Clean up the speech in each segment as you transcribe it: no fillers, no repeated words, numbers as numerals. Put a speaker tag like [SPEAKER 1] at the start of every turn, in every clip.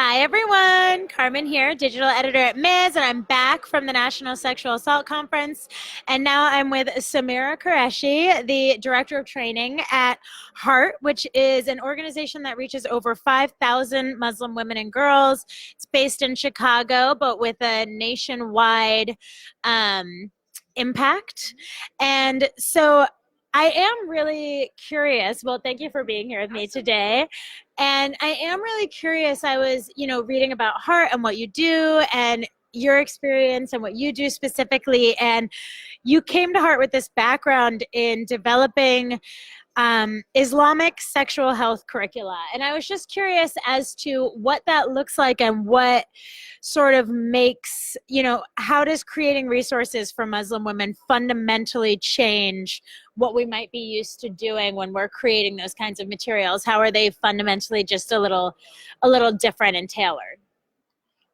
[SPEAKER 1] Hi everyone, Carmen here, digital editor at Ms, and I'm back from the National Sexual Assault Conference. And now I'm with Sameera Qureshi, the director of training at HEART, which is an organization that reaches over 5,000 Muslim women and girls. It's based in Chicago, but with a nationwide impact. And so I am really curious. Well, thank you for being here with me today. And I am really curious. I was, reading about Heart and what you do and your experience and what you do specifically. And you came to Heart with this background in developing Islamic sexual health curricula. And I was just curious as to what that looks like and what sort of makes, how does creating resources for Muslim women fundamentally change what we might be used to doing when we're creating those kinds of materials? How are they fundamentally just a little different and tailored?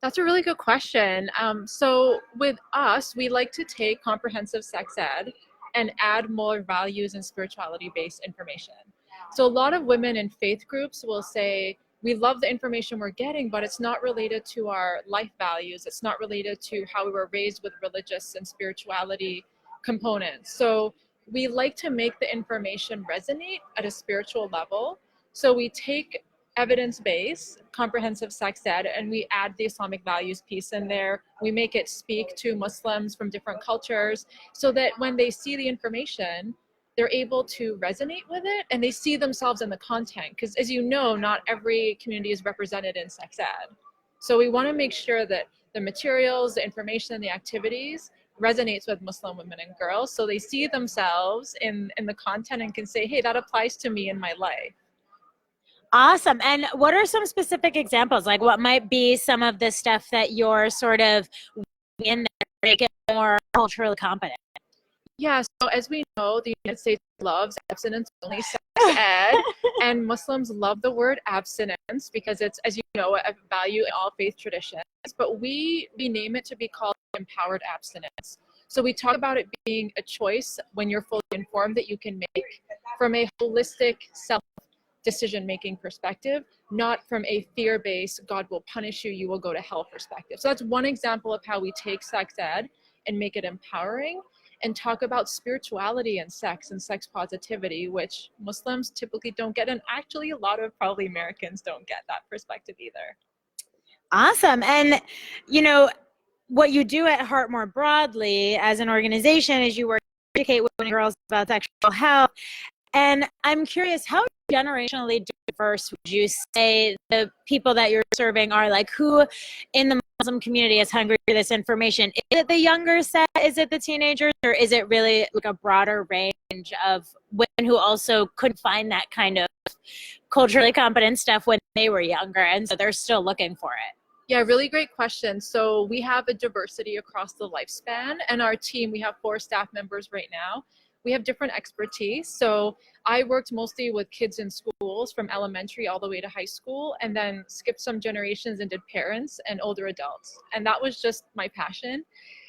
[SPEAKER 2] That's a really good question. So with us, we like to take comprehensive sex ed and add more values and spirituality-based information. So a lot of women in faith groups will say, we love the information we're getting, but it's not related to our life values. It's not related to how we were raised with religious and spirituality components. So we like to make the information resonate at a spiritual level. So we take evidence-based comprehensive sex ed and we add the Islamic values piece in there. We make it speak to Muslims from different cultures so that when they see the information, they're able to resonate with it and they see themselves in the content. Because as you know, not every community is represented in sex ed. So we want to make sure that the materials, the information, the activities resonates with Muslim women and girls so they see themselves in the content and can say, hey, that applies to me in my life.
[SPEAKER 1] Awesome. And what are some specific examples? Like what might be some of the stuff that you're sort of in there to make it more culturally competent?
[SPEAKER 2] Yeah, so as we know, the United States loves abstinence-only sex ed, and Muslims love the word abstinence because it's, as you know, a value in all faith traditions, but we rename it to be called empowered abstinence. So we talk about it being a choice when you're fully informed that you can make from a holistic self decision-making perspective, not from a fear-based, God will punish you, you will go to hell perspective. So that's one example of how we take sex ed and make it empowering and talk about spirituality and sex positivity, which Muslims typically don't get. And actually a lot of probably Americans don't get that perspective either.
[SPEAKER 1] Awesome. And, what you do at Heart more broadly as an organization is you work to educate women and girls about sexual health. And I'm curious, how generationally diverse would you say the people that you're serving are? Like, who in the Muslim community is hungry for this information? Is it the younger set? Is it the teenagers? Or is it really like a broader range of women who also couldn't find that kind of culturally competent stuff when they were younger, and so they're still looking for it?
[SPEAKER 2] Yeah, really great question. So we have a diversity across the lifespan, and our team, we have 4 staff members right now. We have different expertise. So I worked mostly with kids in schools from elementary all the way to high school, and then skipped some generations and did parents and older adults. And that was just my passion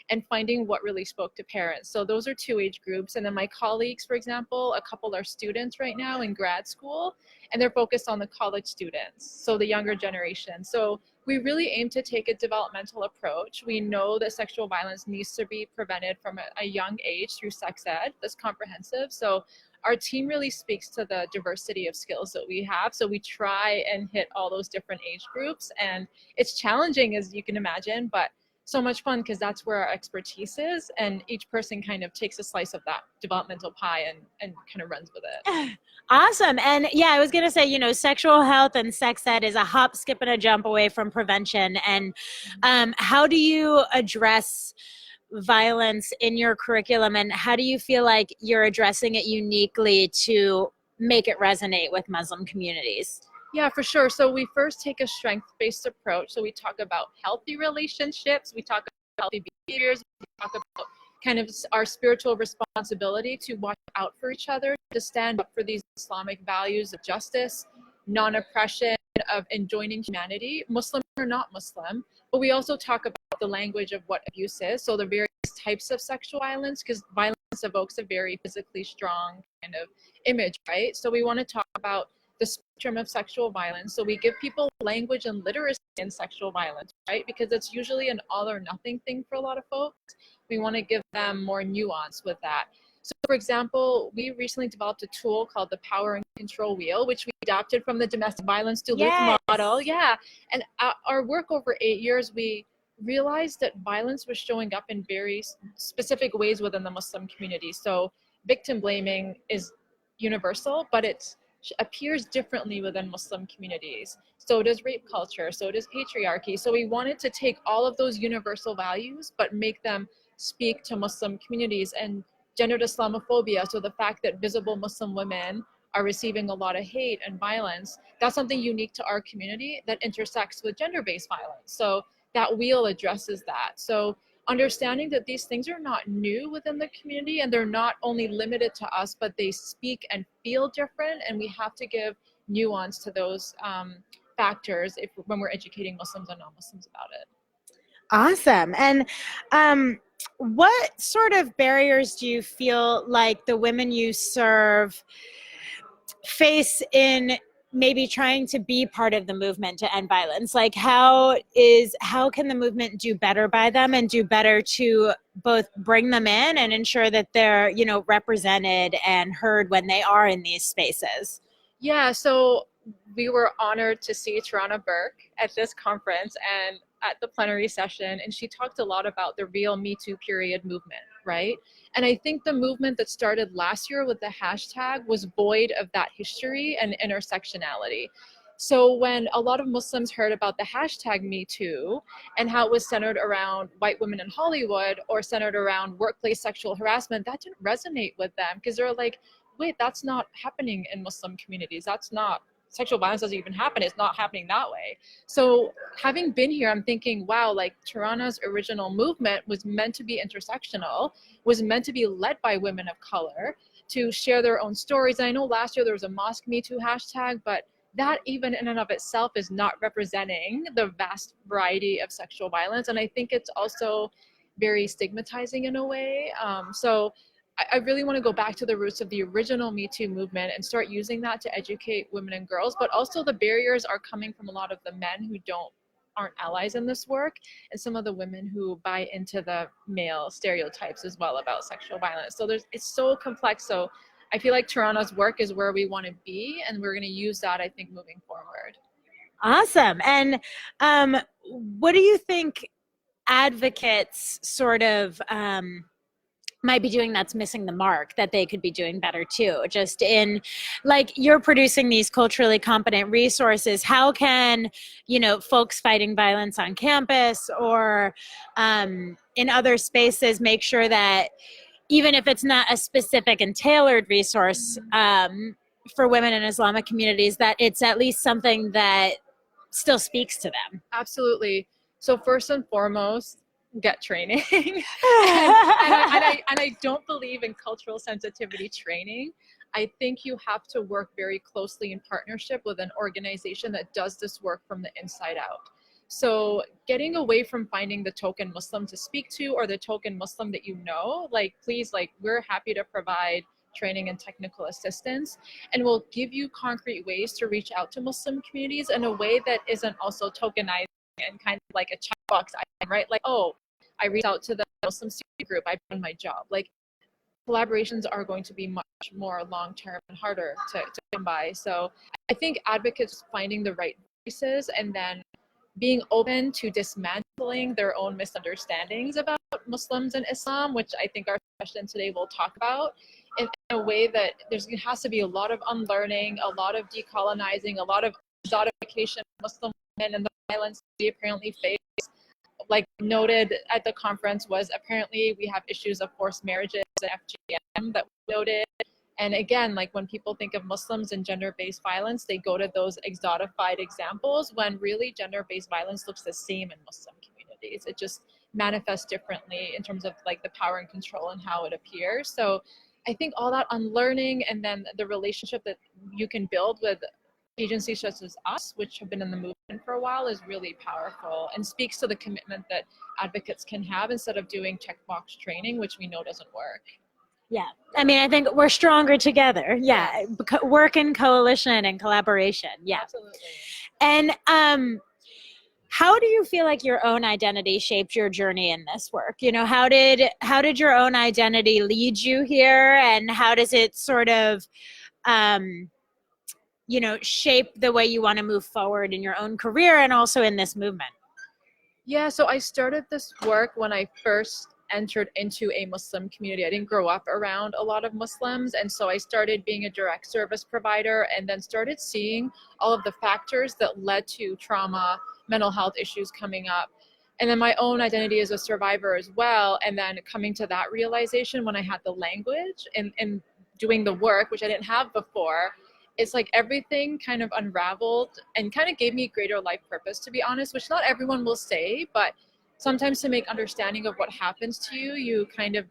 [SPEAKER 2] and finding what really spoke to parents. So those are 2 age groups. And then my colleagues, for example, a couple are students right now in grad school, and they're focused on the college students, so the younger generation. So we really aim to take a developmental approach. We know that sexual violence needs to be prevented from a young age through sex ed that's comprehensive. So our team really speaks to the diversity of skills that we have. So we try and hit all those different age groups, and it's challenging, as you can imagine, but so much fun because that's where our expertise is, and each person kind of takes a slice of that developmental pie and kind of runs with it.
[SPEAKER 1] Awesome. And yeah, I was going to say, sexual health and sex ed is a hop, skip, and a jump away from prevention. And how do you address violence in your curriculum, and how do you feel like you're addressing it uniquely to make it resonate with Muslim communities?
[SPEAKER 2] Yeah, for sure. So we first take a strength-based approach. So we talk about healthy relationships, we talk about healthy behaviors, we talk about kind of our spiritual responsibility to watch out for each other, to stand up for these Islamic values of justice, non-oppression, of enjoining humanity, Muslim or not Muslim. But we also talk about the language of what abuse is, so the various types of sexual violence, because violence evokes a very physically strong kind of image, right? So we want to talk about the spectrum of sexual violence. So we give people language and literacy in sexual violence, right? Because it's usually an all or nothing thing for a lot of folks. We want to give them more nuance with that. So for example, we recently developed a tool called the Power and Control Wheel, which we adapted from the domestic violence Duluth model. Yeah. And our work over 8 years, we realized that violence was showing up in very specific ways within the Muslim community. So victim blaming is universal, but it appears differently within Muslim communities. So does rape culture, so does patriarchy. So we wanted to take all of those universal values, but make them speak to Muslim communities. And gendered Islamophobia, so the fact that visible Muslim women are receiving a lot of hate and violence, that's something unique to our community that intersects with gender-based violence. So that wheel addresses that. So understanding that these things are not new within the community and they're not only limited to us, but they speak and feel different, and we have to give nuance to those factors when we're educating Muslims and non-Muslims about it.
[SPEAKER 1] Awesome. And what sort of barriers do you feel like the women you serve face in maybe trying to be part of the movement to end violence? Like how can the movement do better by them and do better to both bring them in and ensure that they're, represented and heard when they are in these spaces?
[SPEAKER 2] Yeah, so we were honored to see Tarana Burke at this conference and at the plenary session, and she talked a lot about the real Me Too period movement, right? And I think the movement that started last year with the hashtag was void of that history and intersectionality. So when a lot of Muslims heard about the hashtag Me Too and how it was centered around white women in Hollywood or centered around workplace sexual harassment, that didn't resonate with them because they're like, wait, that's not happening in Muslim communities. That's not, sexual violence doesn't even happen. It's not happening that way. So having been here, I'm thinking, wow, like Tarana's original movement was meant to be intersectional, was meant to be led by women of color to share their own stories. And I know last year there was a Mosque Me Too hashtag, but that even in and of itself is not representing the vast variety of sexual violence. And I think it's also very stigmatizing in a way. So I really want to go back to the roots of the original Me Too movement and start using that to educate women and girls, but also the barriers are coming from a lot of the men who aren't allies in this work, and some of the women who buy into the male stereotypes as well about sexual violence. So it's so complex. So I feel like Tarana's work is where we want to be, and we're going to use that, I think, moving forward.
[SPEAKER 1] Awesome. And what do you think advocates sort of might be doing that's missing the mark that they could be doing better too? Just in, like, you're producing these culturally competent resources, how can folks fighting violence on campus or in other spaces make sure that even if it's not a specific and tailored resource for women in Islamic communities, that it's at least something that still speaks to them?
[SPEAKER 2] Absolutely. So first and foremost, get training. and I don't believe in cultural sensitivity training. I think you have to work very closely in partnership with an organization that does this work from the inside out. So getting away from finding the token Muslim to speak to or the token Muslim that please, we're happy to provide training and technical assistance, and we'll give you concrete ways to reach out to Muslim communities in a way that isn't also tokenized and kind of like a checkbox item, right? Like, oh, I reached out to the Muslim student group, I've done my job. Like, collaborations are going to be much more long-term and harder to come by. So I think advocates finding the right voices and then being open to dismantling their own misunderstandings about Muslims and Islam, which I think our session today will talk about, in a way that there has to be a lot of unlearning, a lot of decolonizing, a lot of exotification of Muslim women and the violence we apparently face. Like noted at the conference was apparently we have issues of forced marriages and FGM that we noted. And again, like when people think of Muslims and gender-based violence, they go to those exotified examples when really gender-based violence looks the same in Muslim communities. It just manifests differently in terms of like the power and control and how it appears. So I think all that unlearning and then the relationship that you can build with agencies such as us, which have been in the movement for a while, is really powerful and speaks to the commitment that advocates can have instead of doing checkbox training, which we know doesn't work.
[SPEAKER 1] Yeah. I mean, I think we're stronger together. Yeah.
[SPEAKER 2] Yes,
[SPEAKER 1] Work in coalition and collaboration. Yeah.
[SPEAKER 2] absolutely.
[SPEAKER 1] And how do you feel like your own identity shaped your journey in this work? You know, how did your own identity lead you here, and how does it sort of um, shape the way you want to move forward in your own career and also in this movement?
[SPEAKER 2] Yeah, so I started this work when I first entered into a Muslim community. I didn't grow up around a lot of Muslims, and so I started being a direct service provider and then started seeing all of the factors that led to trauma, mental health issues coming up. And then my own identity as a survivor as well. And then coming to that realization when I had the language and doing the work, which I didn't have before, it's like everything kind of unraveled and kind of gave me greater life purpose, to be honest, which not everyone will say, but sometimes to make understanding of what happens to you, you kind of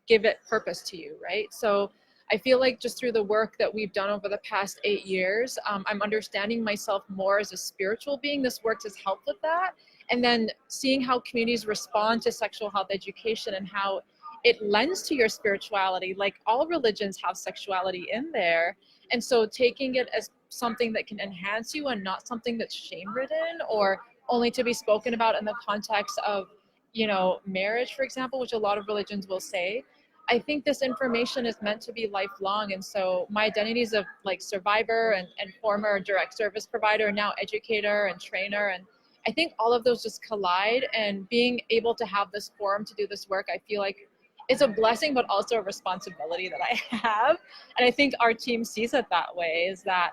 [SPEAKER 2] give it purpose to you, right? So I feel like just through the work that we've done over the past 8 years, I'm understanding myself more as a spiritual being. This work has helped with that. And then seeing how communities respond to sexual health education and how it lends to your spirituality. Like all religions have sexuality in there, and so taking it as something that can enhance you and not something that's shame ridden or only to be spoken about in the context of, marriage, for example, which a lot of religions will say. I think this information is meant to be lifelong. And so my identities of like survivor and former direct service provider, now educator and trainer. And I think all of those just collide, and being able to have this forum to do this work, I feel like it's a blessing, but also a responsibility that I have. And I think our team sees it that way, is that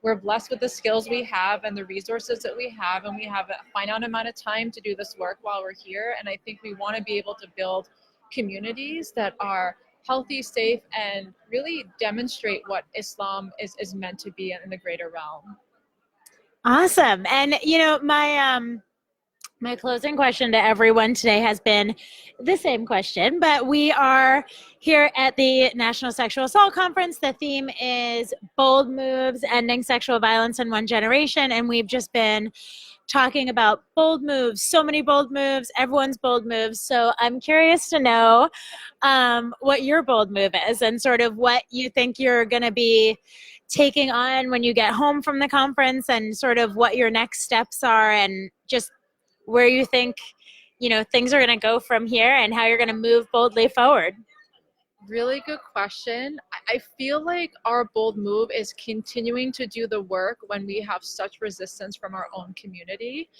[SPEAKER 2] we're blessed with the skills we have and the resources that we have, and we have a finite amount of time to do this work while we're here. And I think we want to be able to build communities that are healthy, safe, and really demonstrate what Islam is meant to be in the greater realm.
[SPEAKER 1] Awesome. And my closing question to everyone today has been the same question, but we are here at the National Sexual Assault Conference. The theme is Bold Moves, Ending Sexual Violence in One Generation. And we've just been talking about bold moves, so many bold moves, everyone's bold moves. So I'm curious to know what your bold move is and sort of what you think you're going to be taking on when you get home from the conference, and sort of what your next steps are, and just where you think things are going to go from here, and how you're going to move boldly forward.
[SPEAKER 2] Really good question. I feel like our bold move is continuing to do the work when we have such resistance from our own community.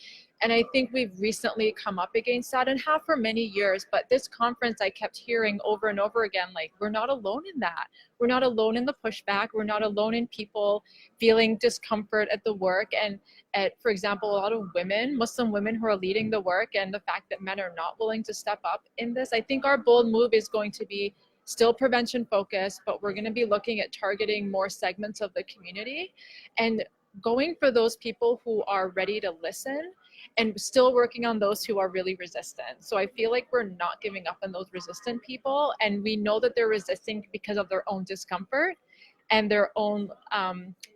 [SPEAKER 2] And I think we've recently come up against that and have for many years. But this conference, I kept hearing over and over again, like, we're not alone in that. We're not alone in the pushback. We're not alone in people feeling discomfort at the work. And for example, a lot of women, Muslim women who are leading the work, and the fact that men are not willing to step up in this. I think our bold move is going to be still prevention focused, but we're going to be looking at targeting more segments of the community and going for those people who are ready to listen, and still working on those who are really resistant. So I feel like we're not giving up on those resistant people, and we know that they're resisting because of their own discomfort and their own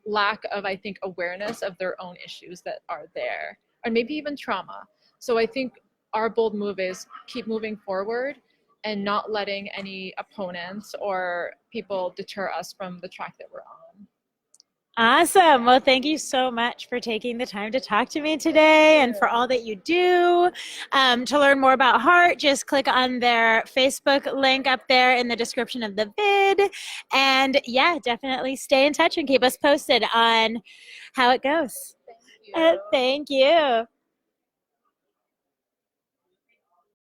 [SPEAKER 2] lack of, I think, awareness of their own issues that are there, or maybe even trauma. So I think our bold move is keep moving forward and not letting any opponents or people deter us from the track that we're on.
[SPEAKER 1] Awesome. Well, thank you so much for taking the time to talk to me today, and for all that you do. To learn more about Heart, just click on their Facebook link up there in the description of the vid. And yeah, definitely stay in touch and keep us posted on how it goes.
[SPEAKER 2] Thank you.
[SPEAKER 1] Thank you.